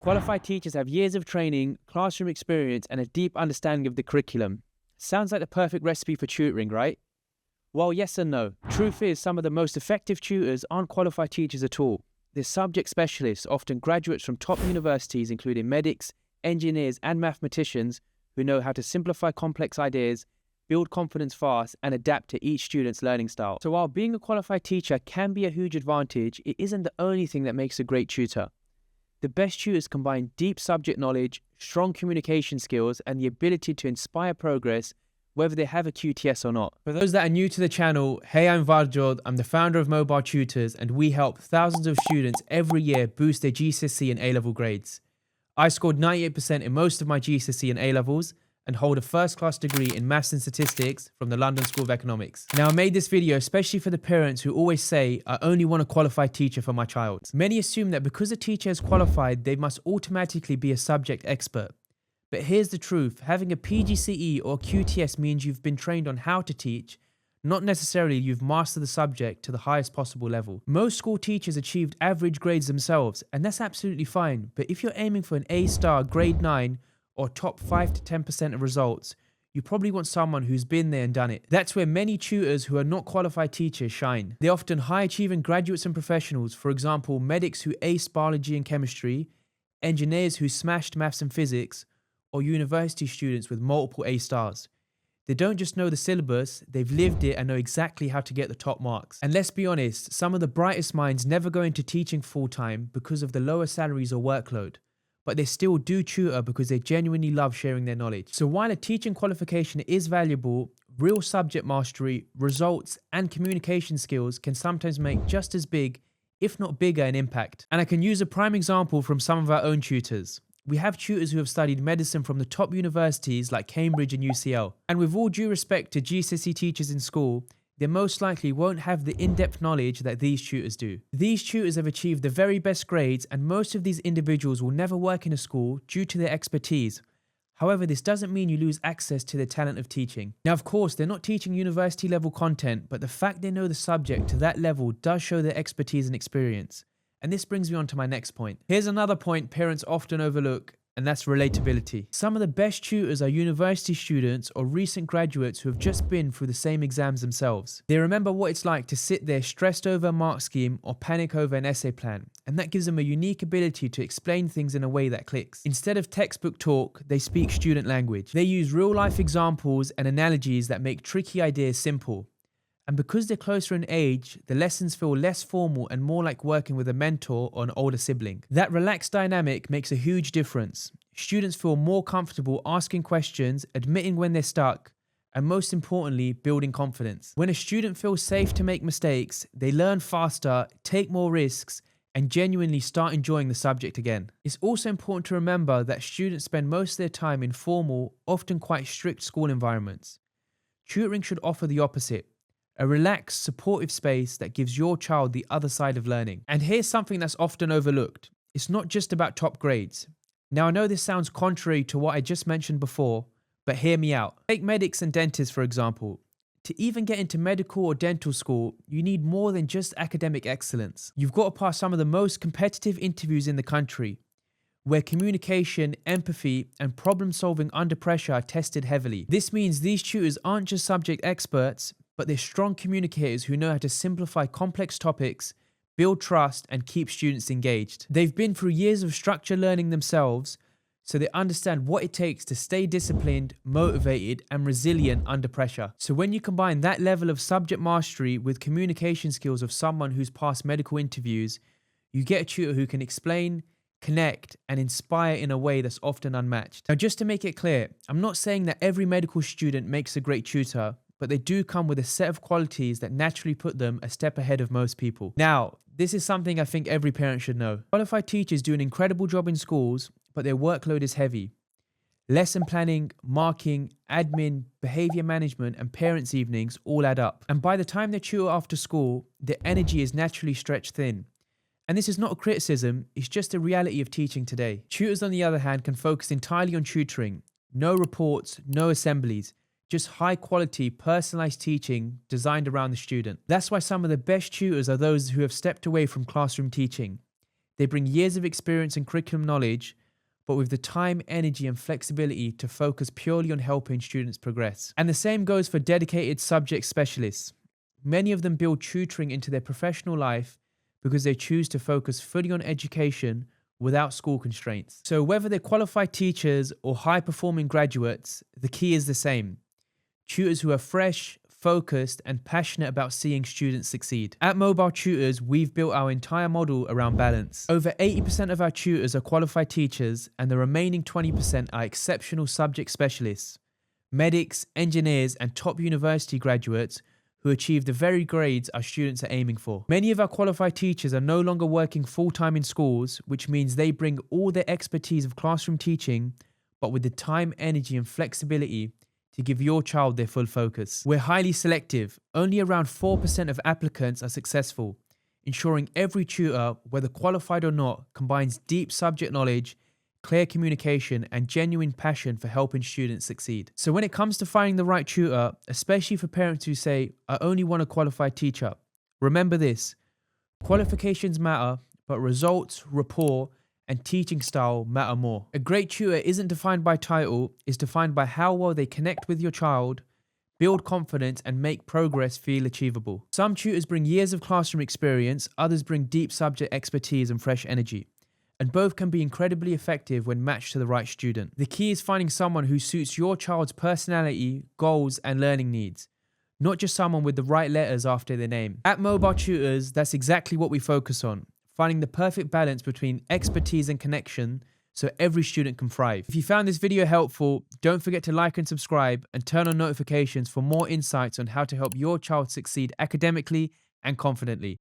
Qualified teachers have years of training, classroom experience, and a deep understanding of the curriculum. Sounds like the perfect recipe for tutoring, right? Well, yes and no. Truth is, some of the most effective tutors aren't qualified teachers at all. They're subject specialists, often graduates from top universities, including medics, engineers, and mathematicians, who know how to simplify complex ideas, build confidence fast, and adapt to each student's learning style. So while being a qualified teacher can be a huge advantage, it isn't the only thing that makes a great tutor. The best tutors combine deep subject knowledge, strong communication skills, and the ability to inspire progress, whether they have a QTS or not. For those that are new to the channel, hey, I'm Varjod. I'm the founder of Mobile Tutors, and we help thousands of students every year boost their GCSE and A-level grades. I scored 98% in most of my GCSE and A-levels, and hold a first-class degree in Maths and Statistics from the London School of Economics. Now, I made this video especially for the parents who always say, I only want a qualified teacher for my child. Many assume that because a teacher is qualified, they must automatically be a subject expert. But here's the truth, having a PGCE or QTS means you've been trained on how to teach, not necessarily you've mastered the subject to the highest possible level. Most school teachers achieved average grades themselves, and that's absolutely fine. But if you're aiming for an A-star grade 9, or top 5 to 10% of results, you probably want someone who's been there and done it. That's where many tutors who are not qualified teachers shine. They're often high-achieving graduates and professionals, for example, medics who aced biology and chemistry, engineers who smashed maths and physics, or university students with multiple A stars. They don't just know the syllabus, they've lived it and know exactly how to get the top marks. And let's be honest, some of the brightest minds never go into teaching full-time because of the lower salaries or workload, but they still do tutor because they genuinely love sharing their knowledge. So while a teaching qualification is valuable, real subject mastery, results, and communication skills can sometimes make just as big, if not bigger, an impact. And I can use a prime example from some of our own tutors. We have tutors who have studied medicine from the top universities like Cambridge and UCL. And with all due respect to GCSE teachers in school, they most likely won't have the in-depth knowledge that these tutors do. These tutors have achieved the very best grades, and most of these individuals will never work in a school due to their expertise. However, this doesn't mean you lose access to the talent of teaching. Now, of course, they're not teaching university level content, but the fact they know the subject to that level does show their expertise and experience. And this brings me on to my next point. Here's another point parents often overlook, and that's relatability. Some of the best tutors are university students or recent graduates who have just been through the same exams themselves. They remember what it's like to sit there stressed over a mark scheme or panic over an essay plan, and that gives them a unique ability to explain things in a way that clicks. Instead of textbook talk, they speak student language. They use real-life examples and analogies that make tricky ideas simple. And because they're closer in age, the lessons feel less formal and more like working with a mentor or an older sibling. That relaxed dynamic makes a huge difference. Students feel more comfortable asking questions, admitting when they're stuck, and most importantly, building confidence. When a student feels safe to make mistakes, they learn faster, take more risks, and genuinely start enjoying the subject again. It's also important to remember that students spend most of their time in formal, often quite strict school environments. Tutoring should offer the opposite. A relaxed, supportive space that gives your child the other side of learning. And here's something that's often overlooked. It's not just about top grades. Now, I know this sounds contrary to what I just mentioned before, but hear me out. Take medics and dentists, for example. To even get into medical or dental school, you need more than just academic excellence. You've got to pass some of the most competitive interviews in the country, where communication, empathy, and problem solving under pressure are tested heavily. This means these tutors aren't just subject experts, but they're strong communicators who know how to simplify complex topics, build trust, and keep students engaged. They've been through years of structured learning themselves, so they understand what it takes to stay disciplined, motivated, and resilient under pressure. So when you combine that level of subject mastery with communication skills of someone who's passed medical interviews, you get a tutor who can explain, connect, and inspire in a way that's often unmatched. Now, just to make it clear, I'm not saying that every medical student makes a great tutor, but they do come with a set of qualities that naturally put them a step ahead of most people. Now, this is something I think every parent should know. Qualified teachers do an incredible job in schools, but their workload is heavy. Lesson planning, marking, admin, behavior management, and parents' evenings all add up. And by the time they tutor after school, their energy is naturally stretched thin. And this is not a criticism, it's just a reality of teaching today. Tutors, on the other hand, can focus entirely on tutoring. No reports, no assemblies. Just high quality, personalized teaching designed around the student. That's why some of the best tutors are those who have stepped away from classroom teaching. They bring years of experience and curriculum knowledge, but with the time, energy, and flexibility to focus purely on helping students progress. And the same goes for dedicated subject specialists. Many of them build tutoring into their professional life because they choose to focus fully on education without school constraints. So whether they're qualified teachers or high-performing graduates, the key is the same. Tutors who are fresh, focused, and passionate about seeing students succeed. At Mobile Tutors, we've built our entire model around balance. Over 80% of our tutors are qualified teachers, and the remaining 20% are exceptional subject specialists, medics, engineers, and top university graduates who achieve the very grades our students are aiming for. Many of our qualified teachers are no longer working full-time in schools, which means they bring all their expertise of classroom teaching, but with the time, energy, and flexibility to give your child their full focus. We're highly selective. Only around 4% of applicants are successful, ensuring every tutor, whether qualified or not, combines deep subject knowledge, clear communication, and genuine passion for helping students succeed. So when it comes to finding the right tutor, especially for parents who say, I only want a qualified teacher, remember this: qualifications matter, but results, rapport, and teaching style matter more. A great tutor isn't defined by title, it's defined by how well they connect with your child, build confidence, and make progress feel achievable. Some tutors bring years of classroom experience, others bring deep subject expertise and fresh energy. And both can be incredibly effective when matched to the right student. The key is finding someone who suits your child's personality, goals, and learning needs, not just someone with the right letters after their name. At Mobile Tutors, that's exactly what we focus on: finding the perfect balance between expertise and connection so every student can thrive. If you found this video helpful, don't forget to like and subscribe and turn on notifications for more insights on how to help your child succeed academically and confidently.